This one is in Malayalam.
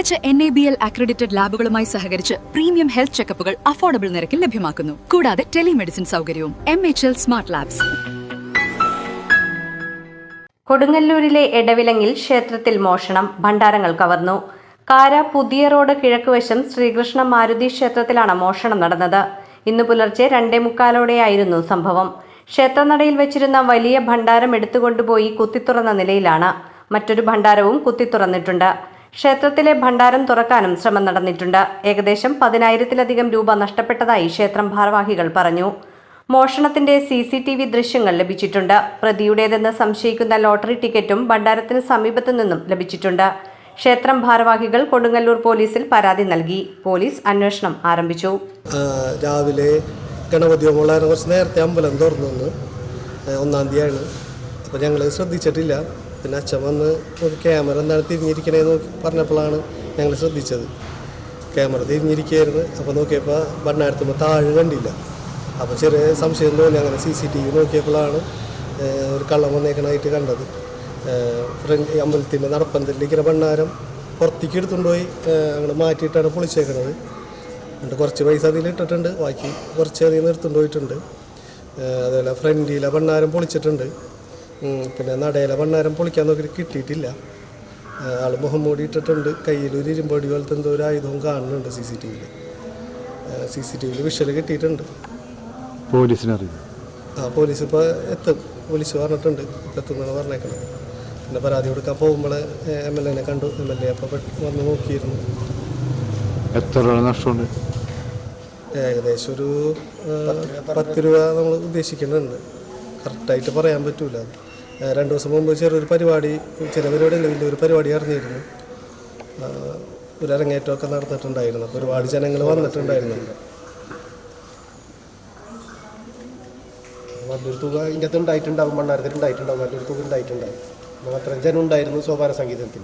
മികച്ച NABL അക്രഡിറ്റഡ് ലാബുകളുമായി സഹകരിച്ച് പ്രീമിയം ഹെൽത്ത് ചെക്കപ്പുകൾ അഫോർഡബിൾ നിരക്കിൽ ലഭ്യമാക്കുന്നു. കൂടാതെ ടെലിമെഡിസിൻ സൗകര്യവും. MHL smart labs. കൊടുങ്ങല്ലൂരിലെ എടവിലങ്ങിൽ ക്ഷേത്രത്തിൽ മോഷണം, ഭണ്ഡാരങ്ങൾ കവർന്നു. കാര പുതിയ റോഡ് കിഴക്കുവശം ശ്രീകൃഷ്ണ മാരുതി ക്ഷേത്രത്തിലാണ് മോഷണം നടന്നത്. ഇന്ന് പുലർച്ചെ 2:45 സംഭവം. ക്ഷേത്രനടയിൽ വെച്ചിരുന്ന വലിയ ഭണ്ഡാരം എടുത്തുകൊണ്ടുപോയി കുത്തിത്തുറന്ന നിലയിലാണ്. മറ്റൊരു ഭണ്ഡാരവും കുത്തിത്തുറന്നിട്ടുണ്ട്. ക്ഷേത്രത്തിലെ ഭണ്ഡാരം തുറക്കാനും ശ്രമം നടന്നിട്ടുണ്ട്. ഏകദേശം 10,000-ലധികം രൂപ നഷ്ടപ്പെട്ടതായി ക്ഷേത്രം ഭാരവാഹികൾ പറഞ്ഞു. മോഷണത്തിന്റെ CCTV ദൃശ്യങ്ങൾ ലഭിച്ചിട്ടുണ്ട്. പ്രതിയുടേതെന്ന് സംശയിക്കുന്ന ലോട്ടറി ടിക്കറ്റും ഭണ്ഡാരത്തിന് സമീപത്തു നിന്നും ലഭിച്ചിട്ടുണ്ട്. ക്ഷേത്രം ഭാരവാഹികൾ കൊടുങ്ങല്ലൂർ പോലീസിൽ പരാതി നൽകി. പോലീസ് അന്വേഷണം ആരംഭിച്ചു. രാവിലെ ഗണപതി ഹോമം കുറച്ച് നേരത്തെ അമ്പലം തുറന്നു. 1-ാം തീയതിയാണ്. അപ്പോൾ ഞങ്ങൾ ശ്രദ്ധിച്ചിട്ടില്ല. പിന്നെ അച്ഛൻ വന്ന് ക്യാമറ എന്താണ് തിരിഞ്ഞിരിക്കണേന്ന് നോക്കി പറഞ്ഞപ്പോഴാണ് ഞങ്ങൾ ശ്രദ്ധിച്ചത്. ക്യാമറ തിരിഞ്ഞിരിക്കുകയായിരുന്നു. അപ്പോൾ നോക്കിയപ്പോൾ ഭണ്ണാരത്തുമ്പോൾ താഴെ കണ്ടില്ല. അപ്പോൾ ചെറിയ സംശയം തോന്നി. അങ്ങനെ CCTV നോക്കിയപ്പോഴാണ് ഒരു കള്ളം വന്നേക്കണായിട്ട് കണ്ടത്. അമ്പലത്തിൻ്റെ നടപ്പന്തലിരിക്കുന്ന ഭണ്ണാരം പുറത്തേക്ക് എടുത്തുകൊണ്ടുപോയി അങ്ങനെ മാറ്റിയിട്ടാണ് പൊളിച്ചേക്കണത്. എന്നിട്ട് കുറച്ച് പൈസ അതിലിട്ടിട്ടുണ്ട്. ബാക്കി കുറച്ച് അതിൽ നിർത്തുകൊണ്ട് പോയിട്ടുണ്ട്. അതുപോലെ ഫ്രണ്ടിലെ ഭണ്ണാരം പൊളിച്ചിട്ടുണ്ട്. പിന്നെ നടയിലെ ഭണ്ണാരം പൊളിക്കാൻ നോക്കി കിട്ടിയിട്ടില്ല. ആൾ മുഖം മൂടി ഇട്ടിട്ടുണ്ട്. കയ്യിലൊരു ഇരുമ്പടി പോലത്തെ എന്തോ ഒരു ആയുധവും കാണുന്നുണ്ട്. CCTVയിൽ വിഷ്വൽ കിട്ടിയിട്ടുണ്ട്. പോലീസിനറിയാം. പോലീസ് ഇപ്പോൾ എത്തും. പോലീസ് പറഞ്ഞിട്ടുണ്ട് ഇപ്പോൾ എത്തുമെന്നാണ് പറഞ്ഞേക്കുന്നത്. പിന്നെ പരാതി കൊടുക്കാൻ പോകുമ്പോൾ MLA കണ്ടു. MLA അപ്പോൾ വന്ന് നോക്കിയിരുന്നു. എത്ര രൂപ നഷ്ടമുണ്ട്? ഏകദേശം ഒരു 10 രൂപ നമ്മൾ ഉദ്ദേശിക്കുന്നുണ്ട്. കറക്റ്റായിട്ട് പറയാൻ പറ്റൂല. 2 ദിവസം മുമ്പ് ചെറിയൊരു പരിപാടി, വലിയൊരു പരിപാടി അറിഞ്ഞിരുന്നു. ഒരു അരങ്ങേറ്റമൊക്കെ നടന്നിട്ടുണ്ടായിരുന്നു. ഒരുപാട് ജനങ്ങൾ വന്നിട്ടുണ്ടായിരുന്നു. നല്ലൊരു തുക ഇതിൻ്റെ അകത്ത് ഉണ്ടായിട്ടുണ്ടാവും. ഭണ്ണാരത്തിൽ ഉണ്ടായിട്ടുണ്ടാവും. നല്ലൊരു തുക ഉണ്ടായിട്ടുണ്ടാവും. അത്രയും ജനം ഉണ്ടായിരുന്നു സോപാന സംഗീതത്തിൽ.